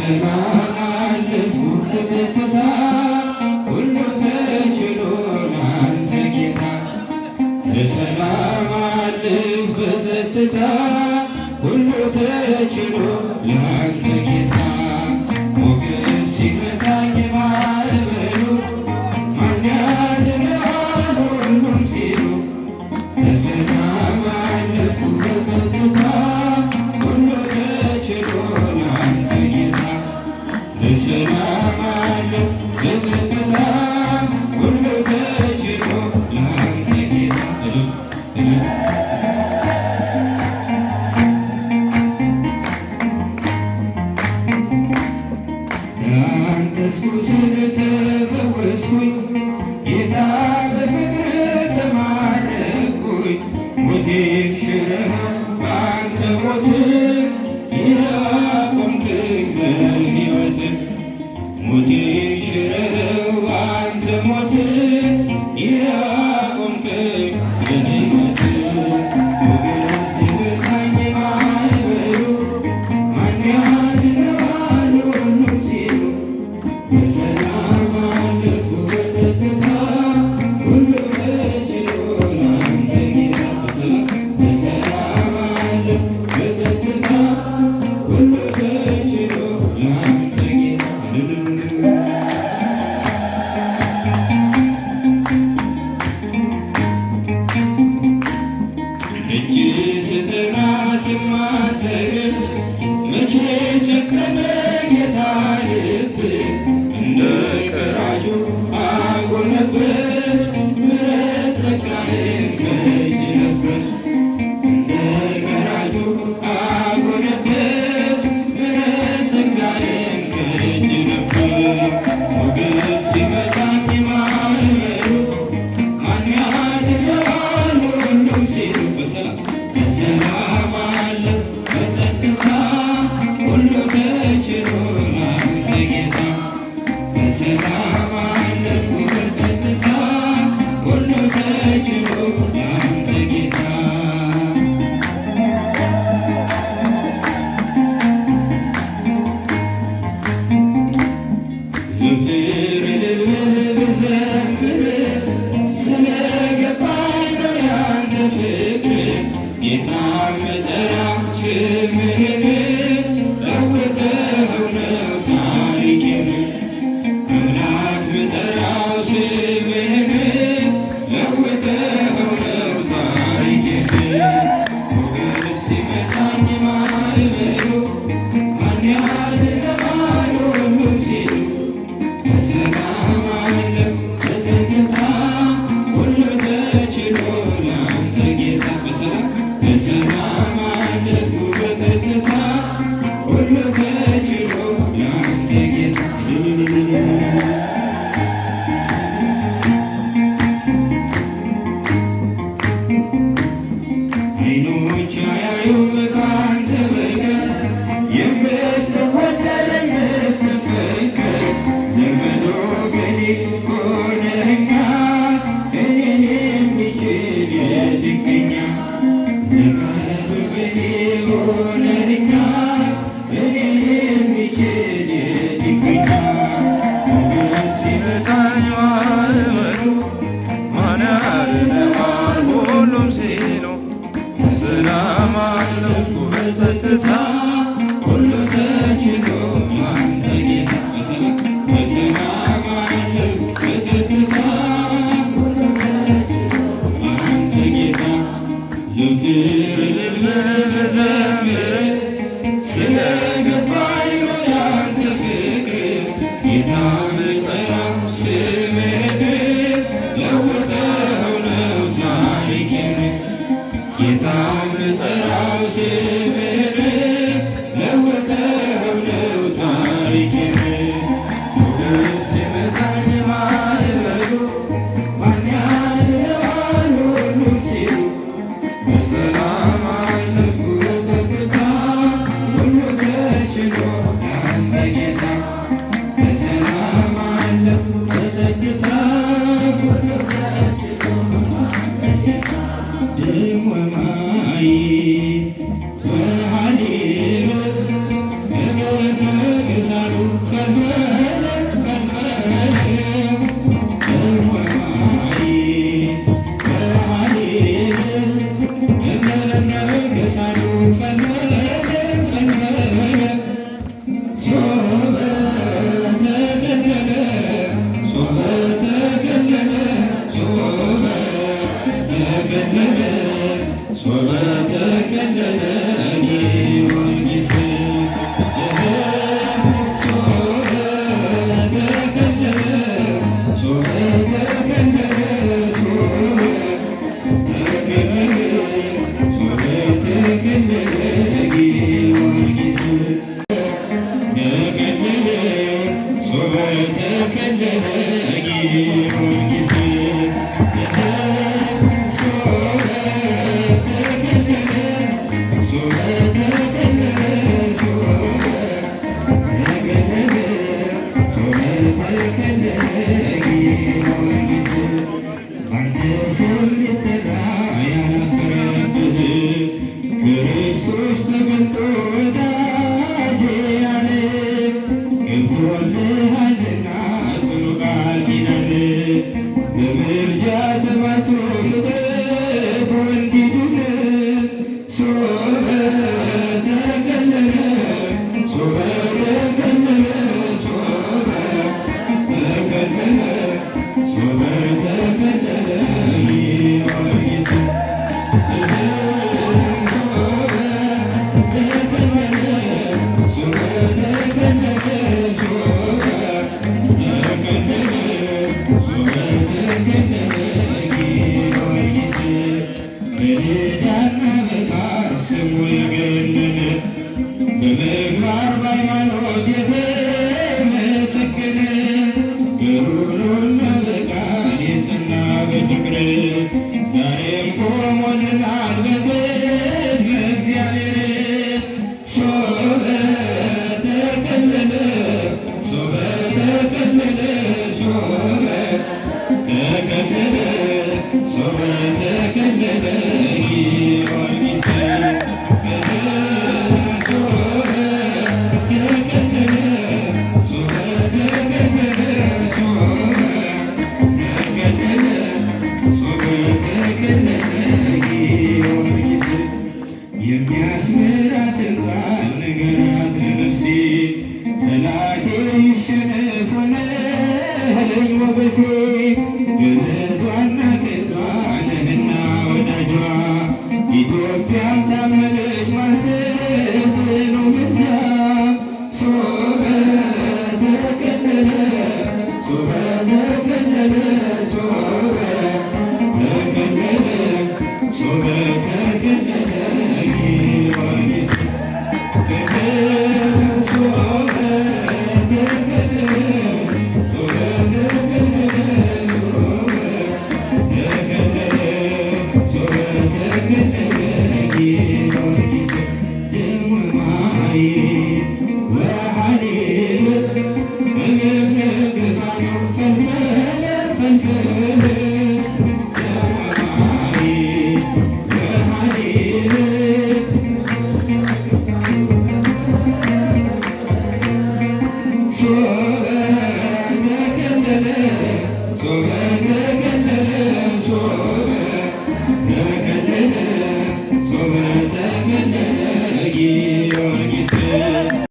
በሰላም አለፉ በጸጥታ ሁሉ ተችሎ ላንተ ጌታ በሰላም አለፉ በጸጥታ ሁሉ ተችሎ ላንተ ጌታ ሞገድ ሲመታኝ ማዕበሉ ማን ያድነዋል ሁሉም ሲሉ በሰላም አለፉ በጸጥታ ሁሉ ተችሎ ላንተ ጌታ በሰላም አለፉ በጸጥታ ሁሉ ተችሎ ላንተ ጌታ አንተስ ቁስል ተፈወስኩኝ ጌታ በፍቅር ተማረኩኝ ሞቴን ሽረህ በአንተ ሞት ያቆምከኝ በሕይወት ሞቴን ሽረህ በአንተ ሞት ያቆምከኝ በሕይወት ሞገድ ሲመታኝ ማዕበሉ ማን ያድነዋል ሁሉም ሲሉ በሰላም አለፉ በጸጥታ ሁሉ ተችሎ ላንተ ጌታ በሰላም አለፉ በጸጥታ ሁሉ ተችሎ ላንተ ጌታ እጅ ስጠና ስማጸን መቼ ጨከነ ጌታ ልብ እንደ ቀራጩ አጎነበስኩ ምሕረት ጸጋህን ከእጅ ለበስኩ እንደ ቀራጩ አጎነበስኩ ምሕረት ጸጋህን ከእጅ ለበስኩ ሞገድ ሲመታኝ ማዕበሉ ማን ያድነዋል ሁሉም ሲሉ በሰላም አለፉ በጸጥታ ሁሉ ተችሎ ላንተ ጌታ በሰላም አለፉ በጸጥታ ሁሉ ተችሎ ላንተ ጌታ ዘወትር እልል ብዘምር ስለገባኝ ነው ያንተ ፍቅር ጌታ መጠራው ስምህን ለውጠኸው ነው ታሪኬን አምላክ መጠራው ስምህን ለውጠኸው ነው ታሪኬን ሞገድ ሲመታኝ ማዕበሉ ማን ያድነዋል ሁሉም ሲሉ በሰላም አለፉ በጸጥታ ሁሉ ተችሎ ላንተ ጌታ በሰላም አለፉ በጸጥታ ሁሉ ተችሎ ላንተ ጌታ ዓይኖች አያዩም ካንተ በቀር የምትወደድ የምትፈቀር ዘመድ ወገኔ ሆነኸኛል እኔን የሚችል የት ይገኛል ዘመድ ወገኔ ሆነኸኛል እኔን የሚችል የት ይገኛል ሞገድ ሲመታኝ ማዕበሉ ማን ያድነዋል ሁሉም ሲሉ በሰላም አለፉ በጸጥታ ሁሉ ተችሎ ላንተ ጌታ በሰላም አለፉ በጸጥታ ሁሉ ተችሎ ላንተ ጌታ ዘወትር እልል ብዘምር ስለገባኝ ነው ያንተ ፍቅር ጌታ መጠራው ስምህን ለውጠኸው ነው ታሪኬን ጌታ መጠራው ስምህን ለውጠኸው ነው ታሪኬን ሞገድ ሲመታኝ ማዕበሉ ማን ያድነዋል ሁሉም ሲሉ በሰላም አለፉ በጸጥታ ሁሉ ተችሎ ላንተ ጌታ በሰላም አለፉ በጸጥታ ሁሉ ተችሎ ላንተ ጌታ ድወማይ ወሃሊብ ነገሳሉ ፈልፈለ ፈልፈለ እወማይ በሃሊል ነገሳሉ ፈልፈለ ፈልፈለ ሶበ ተከለለ ሶበ ተከለለ ሶበ ተከለለ ሶበ ተከለለ ጊዮርጊስ ሶበ ተከለለ ሶበ ተከለለ ሶበ ተከለለ ሶበ ተከለለ ጊዮርጊስ ተከለለ ሶበ ተከለለ ጊዮርጊስ ክርስቶስ ተገልጦ ወዳጄ ያለ ገብቶልሃልና ጽኑ ቃል ኪዳን በምልጃ ተማጽኖ ፍጥረት እንዲድን ሶበ ተከለለ ሶበ ተከለለ ሶበ ተከለለ ሶበ ተከለለ ጊዮርጊስ በልዳና በፋር ስሙ የገነነ በምግባር በሃይማኖት የተመሰገነ በሩሩና በቃል የጸና በፍቅር ዛሬም ቆሞልናል በቅድመ እግዚአብሔር ሶበ ተከለለ ሶበ ተከለለ ሶበ ተከለለ ሶበ ተከለለ ጊዮርጊስ ሶበ ተከለለ ሶበ ተከለለ ሶበ ተከለለ ሶበ ተከለለ ጊዮርጊስ የሚያስምራትን ቃል ንገራት ለነፍሴ ጠላቴ ይሸነፍ ሆነኝ ሞገሴ ገበዟና ክንዷ ነህና ወዳጇ ኢትዮጵያም ታመነች ባንተ ጽኑ ምልጃ ሶበ ተከለለ ሶበ ተከለለ ሶበ ተከለለ ሶበ ተከለለ ጊዮርጊስ ሶበ ተከለለ ሶበ ተከለለ ሶበ ተከለለ ጊዮርጊስ እወማይ ወሃሊል ነገሳሉ ፈልፈለ ፈልፈለ እወማይ ወሃሊል ሶበ